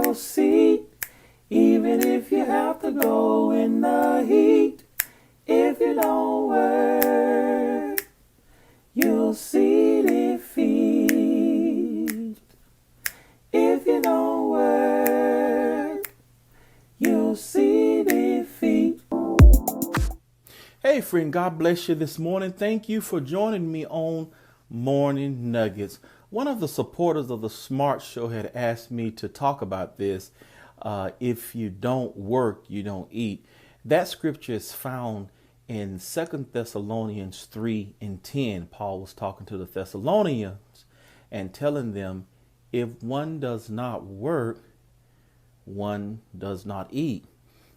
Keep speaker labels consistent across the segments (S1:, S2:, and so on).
S1: your seat, even if you have to go in the heat. If you don't work, you'll see defeat. If you don't work, you'll see defeat. Hey friend, God bless you this morning. Thank you for joining me on Morning Nuggets. One of the supporters of the Smart Show had asked me to talk about this. If you don't work, you don't eat. That scripture is found in 2 Thessalonians 3:10. Paul was talking to the Thessalonians and telling them, if one does not work, one does not eat.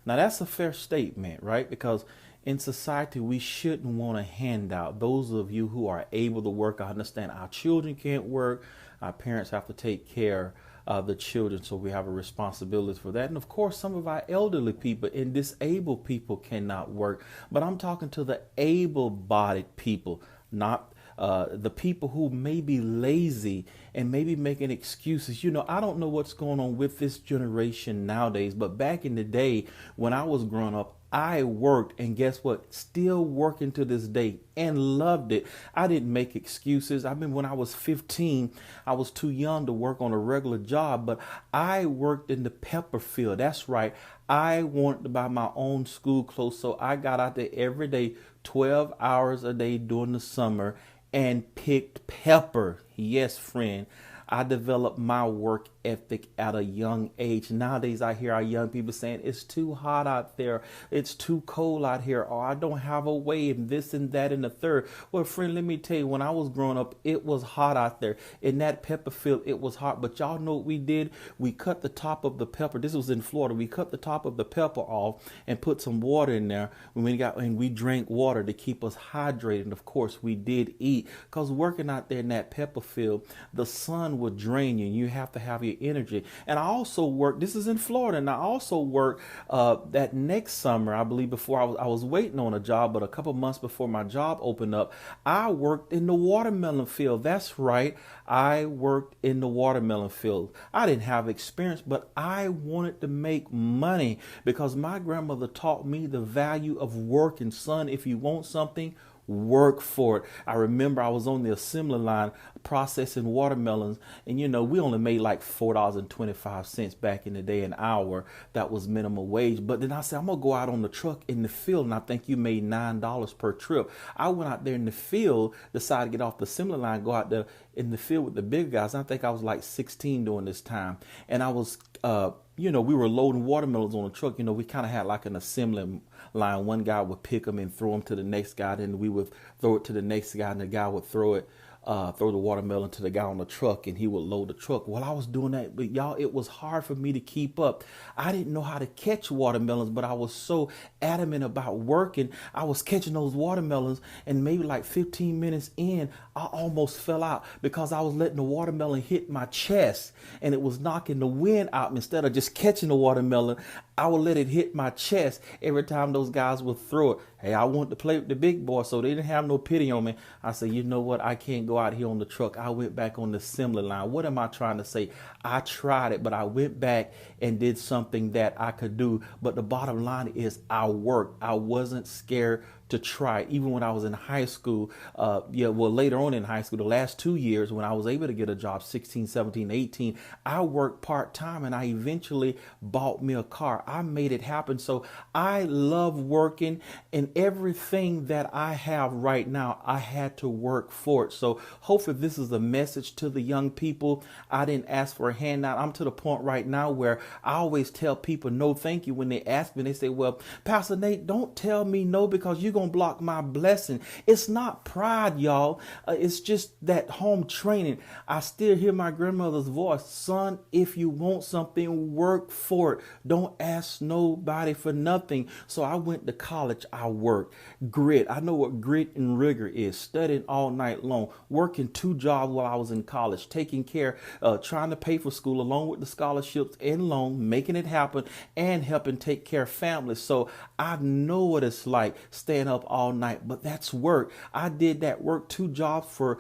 S1: Now that's a fair statement, right? Because in society, we shouldn't want a handout. Those of you who are able to work, I understand our children can't work. Our parents have to take care of the children, so we have a responsibility for that. And of course, some of our elderly people and disabled people cannot work. But I'm talking to the able-bodied people, not the people who may be lazy and maybe making excuses. You know, I don't know what's going on with this generation nowadays, but back in the day when I was growing up, I worked, and guess what? Still working to this day and loved it. I didn't make excuses. I mean, when I was 15, I was too young to work on a regular job, but I worked in the pepper field. That's right. I wanted to buy my own school clothes, so I got out there every day, 12 hours a day during the summer, and picked pepper. Yes, friend. I developed my work ethic at a young age. Nowadays, I hear our young people saying it's too hot out there. It's too cold out here. Or I don't have a way, and this and that and the third. Well, friend, let me tell you, when I was growing up, it was hot out there. In that pepper field, it was hot. But y'all know what we did? We cut the top of the pepper. This was in Florida. We cut the top of the pepper off and put some water in there. And we drank water to keep us hydrated. And of course, we did eat. Because working out there in that pepper field, the sun will drain you, and you have to have your energy. And I also worked, this is in Florida, and I also worked that next summer, I believe, before I was waiting on a job, but a couple months before my job opened up, I worked in the watermelon field. That's right. I worked in the watermelon field. I didn't have experience, but I wanted to make money because my grandmother taught me the value of working. Son, if you want something, work for it. I remember I was on the assembly line processing watermelons, and you know, we only made like $4.25 back in the day an hour. That was minimum wage. But then I said, I'm gonna go out on the truck in the field, and I think you made $9 per trip. I went out there in the field, decided to get off the assembly line, go out there in the field with the big guys. I think I was like 16 during this time, and I was we were loading watermelons on the truck. You know, we kind of had like an assembly line. One guy would pick them and throw them to the next guy. Then we would throw it to the next guy, and the guy would throw the watermelon to the guy on the truck, and he would load the truck. Well, I was doing that, but y'all, it was hard for me to keep up. I didn't know how to catch watermelons, but I was so adamant about working. I was catching those watermelons, and maybe like 15 minutes in, I almost fell out because I was letting the watermelon hit my chest, and it was knocking the wind out. Instead of just catching the watermelon, I would let it hit my chest every time those guys would throw it. Hey, I wanted to play with the big boy, so they didn't have no pity on me. I said, you know what? I can't go out here on the truck. I went back on the assembly line. What am I trying to say? I tried it, but I went back and did something that I could do. But the bottom line is I worked. I wasn't scared to try. Even when I was in high school, later on in high school, the last 2 years when I was able to get a job, 16, 17, 18, I worked part-time, and I eventually bought me a car. I made it happen. So I love working, and everything that I have right now, I had to work for it. So hopefully this is a message to the young people. I didn't ask for a handout. I'm to the point right now where I always tell people no thank you when they ask me. They say, well, Pastor Nate, don't tell me no because you're going to block my blessing. It's not pride, y'all. It's just that home training. I still hear my grandmother's voice. Son, if you want something, work for it. Don't ask nobody for nothing. So I went to college. I worked. Grit. I know what grit and rigor is. Studying all night long. Working 2 jobs while I was in college. Taking care, trying to pay for school along with the scholarships and loan. Making it happen and helping take care of families. So I know what it's like staying up all night, but that's work. I did that work, 2 jobs for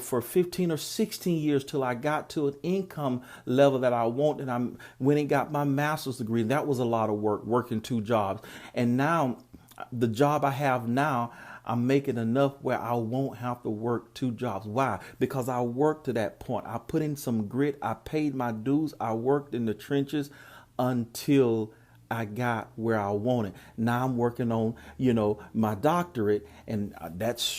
S1: for 15 or 16 years till I got to an income level that I want. And I went and got my master's degree. That was a lot of work, working 2 jobs. And now the job I have now, I'm making enough where I won't have to work 2 jobs. Why? Because I worked to that point. I put in some grit. I paid my dues. I worked in the trenches until I got where I wanted. Now I'm working on, my doctorate, and that's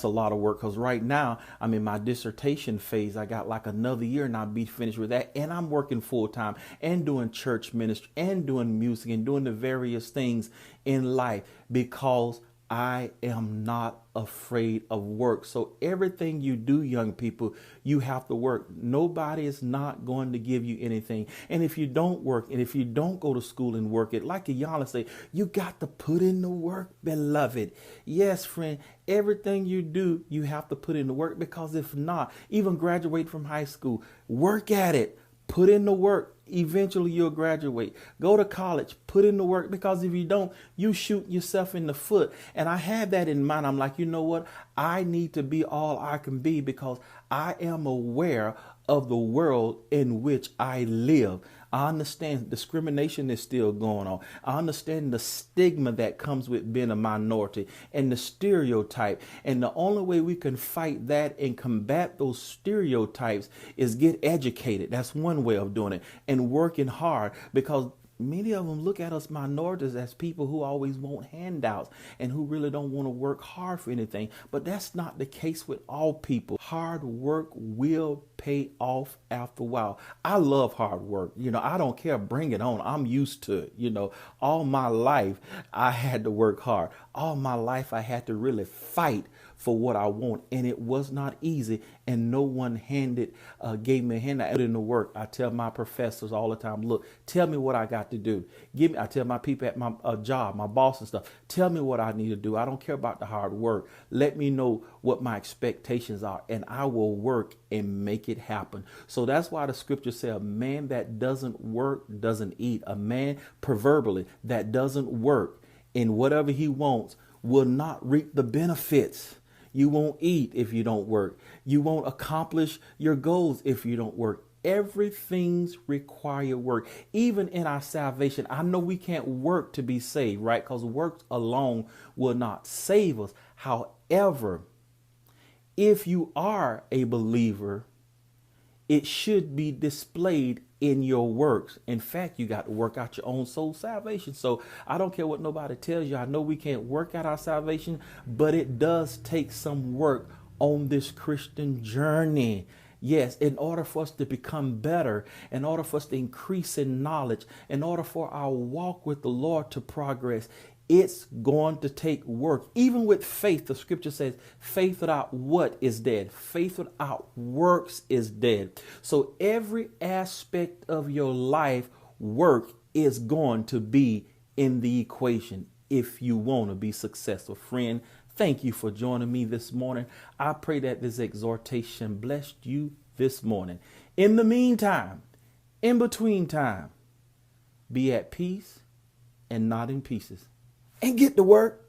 S1: a lot of work, because right now I'm in my dissertation phase. I got like another year and I'll be finished with that. And I'm working full time and doing church ministry and doing music and doing the various things in life, because I am not afraid of work. So everything you do, young people, you have to work. Nobody is not going to give you anything. And if you don't work, and if you don't go to school and work it, like Ayala say, you got to put in the work, beloved. Yes, friend, everything you do, you have to put in the work, because if not, even graduate from high school, work at it. Put in the work. Eventually you'll graduate. Go to college. Put in the work, because if you don't, you shoot yourself in the foot. And I had that in mind. I'm like, you know what? I need to be all I can be, because I am aware of the world in which I live. I understand discrimination is still going on. I understand the stigma that comes with being a minority and the stereotype. And the only way we can fight that and combat those stereotypes is get educated. That's one way of doing it, and working hard, because many of them look at us minorities as people who always want handouts and who really don't want to work hard for anything. But that's not the case with all people. Hard work will pay off after a while. I love hard work. I don't care. Bring it on. I'm used to it. All my life, I had to work hard. All my life, I had to really fight for what I want. And it was not easy. And no one gave me a hand. I put in the work. I tell my professors all the time, look, tell me what I got to do. I tell my people at my job, my boss and stuff, tell me what I need to do. I don't care about the hard work. Let me know what my expectations are, and I will work and make it happen. So that's why the scripture says a man that doesn't work doesn't eat. A man, proverbially, that doesn't work in whatever he wants will not reap the benefits. You won't eat if you don't work. You won't accomplish your goals if you don't work. Everything's require work. Even in our salvation, I know we can't work to be saved, right? Because work alone will not save us. However, if you are a believer, it should be displayed in your works. In fact, you got to work out your own soul salvation. So I don't care what nobody tells you. I know we can't work out our salvation, but it does take some work on this Christian journey. Yes, in order for us to become better, in order for us to increase in knowledge, in order for our walk with the Lord to progress, it's going to take work. Even with faith, the scripture says, faith without what is dead? Faith without works is dead. So every aspect of your life, work is going to be in the equation if you want to be successful. Friend, thank you for joining me this morning. I pray that this exhortation blessed you this morning. In the meantime, in between time, be at peace and not in pieces. And get to work.